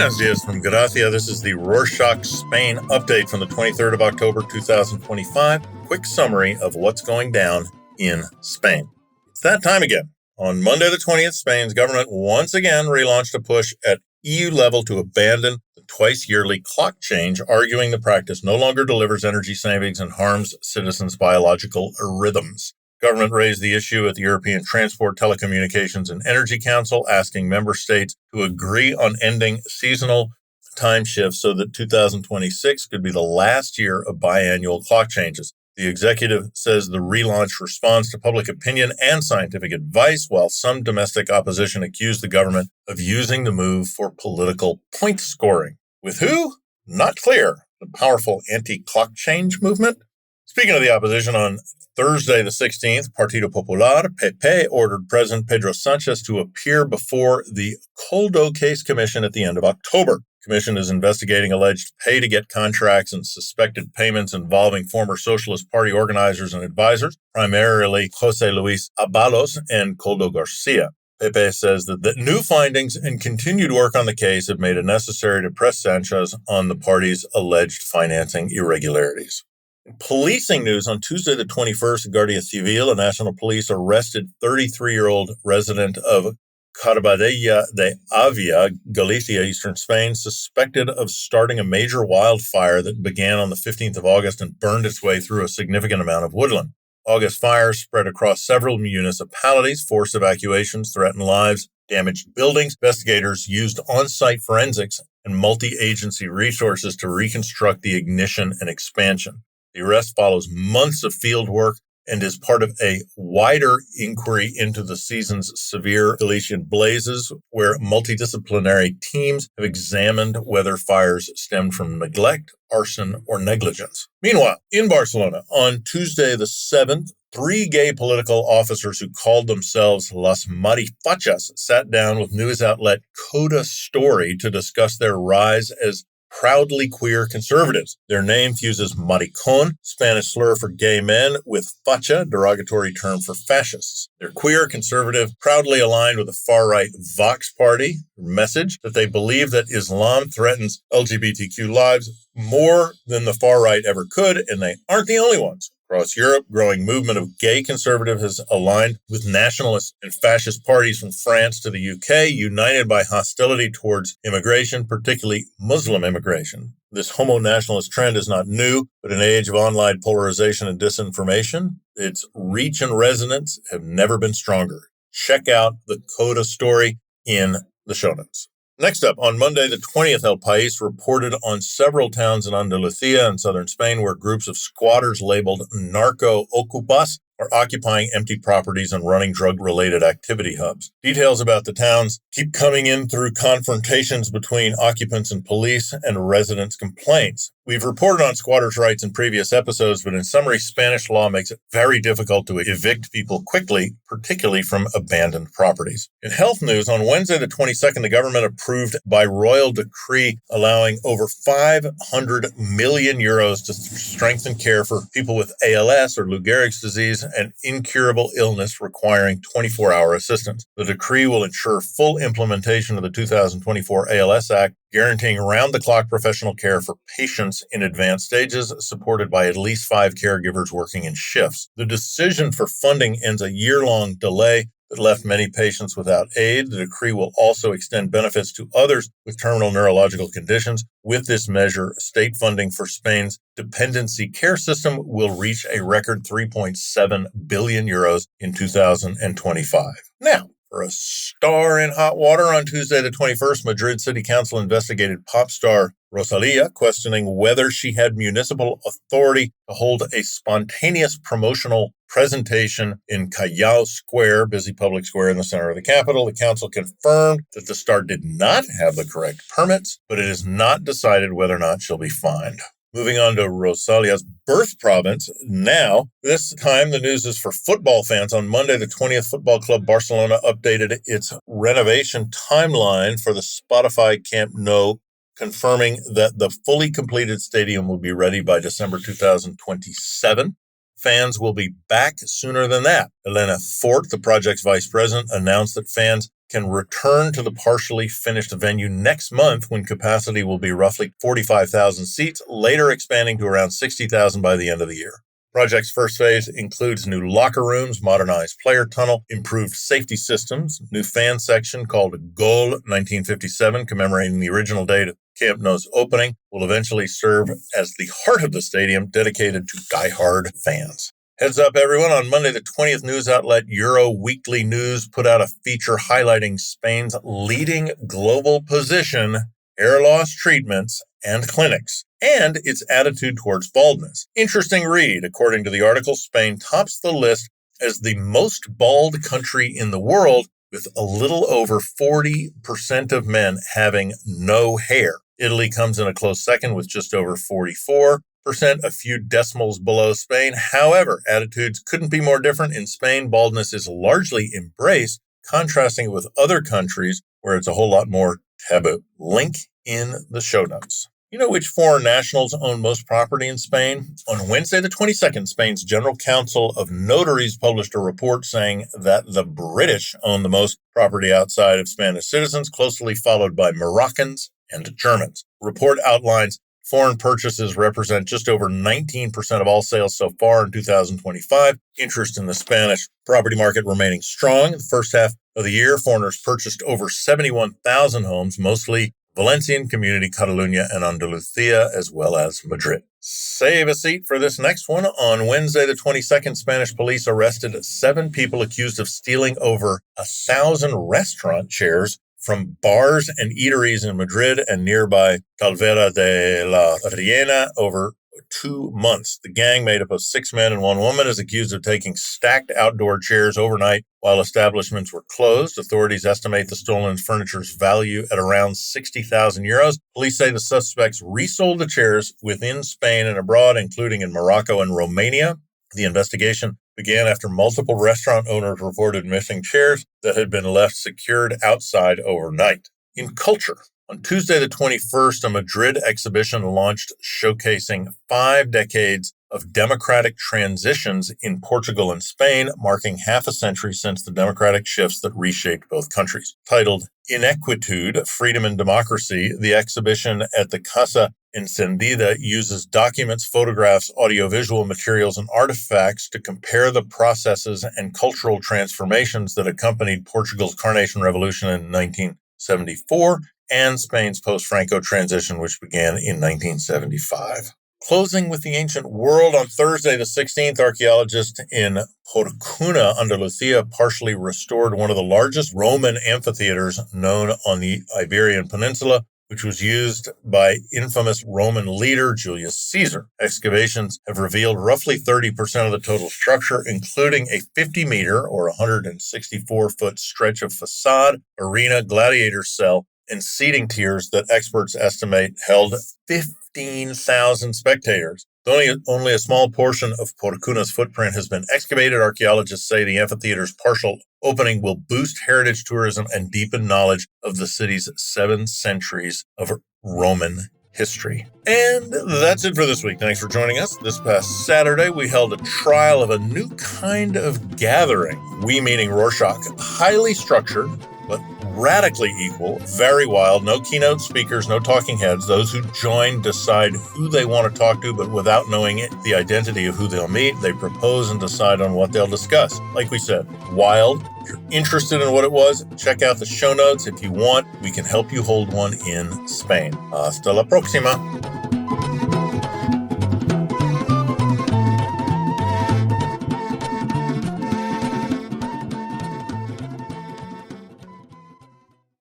Buenos dias from Gracia. This is the Rorschach Spain update from the 23rd of October, 2025. Quick summary of what's going down in Spain. It's that time again. On Monday the 20th, Spain's government once again relaunched a push at EU level to abandon the twice-yearly clock change, arguing the practice no longer delivers energy savings and harms citizens' biological rhythms. Government raised the issue at the European Transport, Telecommunications and Energy Council, asking member states to agree on ending seasonal time shifts so that 2026 could be the last year of biannual clock changes. The executive says the relaunch responds to public opinion and scientific advice, while some domestic opposition accused the government of using the move for political point scoring. With who? Not clear. The powerful anti-clock change movement? Speaking of the opposition, on Thursday the 16th, Partido Popular, PP, ordered President Pedro Sanchez to appear before the Coldo Case Commission at the end of October. The commission is investigating alleged pay-to-get contracts and suspected payments involving former Socialist Party organizers and advisors, primarily José Luis Ábalos and Coldo Garcia. Pepe says that the new findings and continued work on the case have made it necessary to press Sanchez on the party's alleged financing irregularities. In policing news, on Tuesday the 21st, Guardia Civil, a national police, arrested 33-year-old resident of Carbadella de Avia, Galicia, eastern Spain, suspected of starting a major wildfire that began on the 15th of August and burned its way through a significant amount of woodland. August fires spread across several municipalities, forced evacuations, threatened lives, damaged buildings. Investigators used on-site forensics and multi-agency resources to reconstruct the ignition and expansion. The arrest follows months of field work and is part of a wider inquiry into the season's severe Galician blazes, where multidisciplinary teams have examined whether fires stemmed from neglect, arson, or negligence. Meanwhile, in Barcelona, on Tuesday the 7th, 3 gay political officers who called themselves Las Marifachas sat down with news outlet Coda Story to discuss their rise as proudly queer conservatives. Their name fuses maricón, Spanish slur for gay men, with facha, derogatory term for fascists. They're queer, conservative, proudly aligned with the far-right Vox Party message that they believe that Islam threatens LGBTQ lives more than the far-right ever could, and they aren't the only ones. Across Europe, growing movement of gay conservatives has aligned with nationalist and fascist parties from France to the UK, united by hostility towards immigration, particularly Muslim immigration. This homo-nationalist trend is not new, but in an age of online polarization and disinformation, its reach and resonance have never been stronger. Check out the Coda Story in the show notes. Next up, on Monday the 20th, El País reported on several towns in Andalusia and southern Spain where groups of squatters labeled narco-ocupas are occupying empty properties and running drug-related activity hubs. Details about the towns keep coming in through confrontations between occupants and police and residents' complaints. We've reported on squatters' rights in previous episodes, but in summary, Spanish law makes it very difficult to evict people quickly, particularly from abandoned properties. In health news, on Wednesday the 22nd, the government approved by royal decree allowing over 500 million euros to strengthen care for people with ALS or Lou Gehrig's disease, an incurable illness requiring 24-hour assistance. The decree will ensure full implementation of the 2024 ALS Act, guaranteeing round-the-clock professional care for patients in advanced stages, supported by at least 5 caregivers working in shifts. The decision for funding ends a year-long delay that left many patients without aid. The decree will also extend benefits to others with terminal neurological conditions. With this measure, state funding for Spain's dependency care system will reach a record 3.7 billion euros in 2025. Now, for a star in hot water, on Tuesday the 21st, Madrid City Council investigated pop star Rosalia, questioning whether she had municipal authority to hold a spontaneous promotional presentation in Callao Square, busy public square in the center of the capital. The council confirmed that the star did not have the correct permits, but it is not decided whether or not she'll be fined. Moving on to Rosalia's birth province. Now, this time the news is for football fans. On Monday, the 20th Football Club Barcelona updated its renovation timeline for the Spotify Camp Nou, confirming that the fully completed stadium will be ready by December 2027. fans will be back sooner than that. Elena Fort, the project's vice president, announced that fans can return to the partially finished venue next month when capacity will be roughly 45,000 seats, later expanding to around 60,000 by the end of the year. Project's first phase includes new locker rooms, modernized player tunnel, improved safety systems, new fan section called Goal 1957, commemorating the original date of Camp Nou's opening, will eventually serve as the heart of the stadium dedicated to diehard fans. Heads up, everyone. On Monday, the 20th, news outlet Euro Weekly News put out a feature highlighting Spain's leading global position, hair loss treatments and clinics, and its attitude towards baldness. Interesting read. According to the article, Spain tops the list as the most bald country in the world, with a little over 40% of men having no hair. Italy comes in a close second with just over 44%, a few decimals below Spain. However, attitudes couldn't be more different. In Spain, baldness is largely embraced, contrasting it with other countries where it's a whole lot more taboo. Link in the show notes. You know which foreign nationals own most property in Spain? On Wednesday the 22nd, Spain's General Council of Notaries published a report saying that the British own the most property outside of Spanish citizens, closely followed by Moroccans and Germans. The report outlines foreign purchases represent just over 19% of all sales so far in 2025. Interest in the Spanish property market remaining strong. In the first half of the year, foreigners purchased over 71,000 homes, mostly Valencian Community, Catalunya, and Andalusia, as well as Madrid. Save a seat for this next one. On Wednesday, the 22nd, Spanish police arrested 7 people accused of stealing over 1,000 restaurant chairs from bars and eateries in Madrid and nearby Calvera de la Reina over 2 months. The gang, made up of 6 men and 1 woman, is accused of taking stacked outdoor chairs overnight while establishments were closed. Authorities estimate the stolen furniture's value at around 60,000 euros. Police say the suspects resold the chairs within Spain and abroad, including in Morocco and Romania. The investigation began after multiple restaurant owners reported missing chairs that had been left secured outside overnight. In culture, on Tuesday the 21st, a Madrid exhibition launched showcasing 5 decades of democratic transitions in Portugal and Spain, marking half a century since the democratic shifts that reshaped both countries. Titled Inequitude, Freedom and Democracy, the exhibition at the Casa Encendida uses documents, photographs, audiovisual materials, and artifacts to compare the processes and cultural transformations that accompanied Portugal's Carnation Revolution in 1974 and Spain's post-Franco transition, which began in 1975. Closing with the ancient world, on Thursday the 16th, archaeologists in Porcuna, Andalusia, partially restored one of the largest Roman amphitheaters known on the Iberian Peninsula, which was used by infamous Roman leader Julius Caesar. Excavations have revealed roughly 30% of the total structure, including a 50-meter or 164-foot stretch of facade, arena, gladiator cell, and seating tiers that experts estimate held 15,000 spectators. Only a small portion of Porcuna's footprint has been excavated. Archaeologists say the amphitheater's partial opening will boost heritage tourism and deepen knowledge of the city's 7 centuries of Roman history. And that's it for this week. Thanks for joining us. This past Saturday, we held a trial of a new kind of gathering. We meaning Rorschach. Highly structured, but radically equal, very wild, no keynote speakers, no talking heads. Those who join decide who they want to talk to, but without knowing the identity of who they'll meet, they propose and decide on what they'll discuss. Like we said, wild. If you're interested in what it was, check out the show notes. If you want, we can help you hold one in Spain. Hasta la próxima.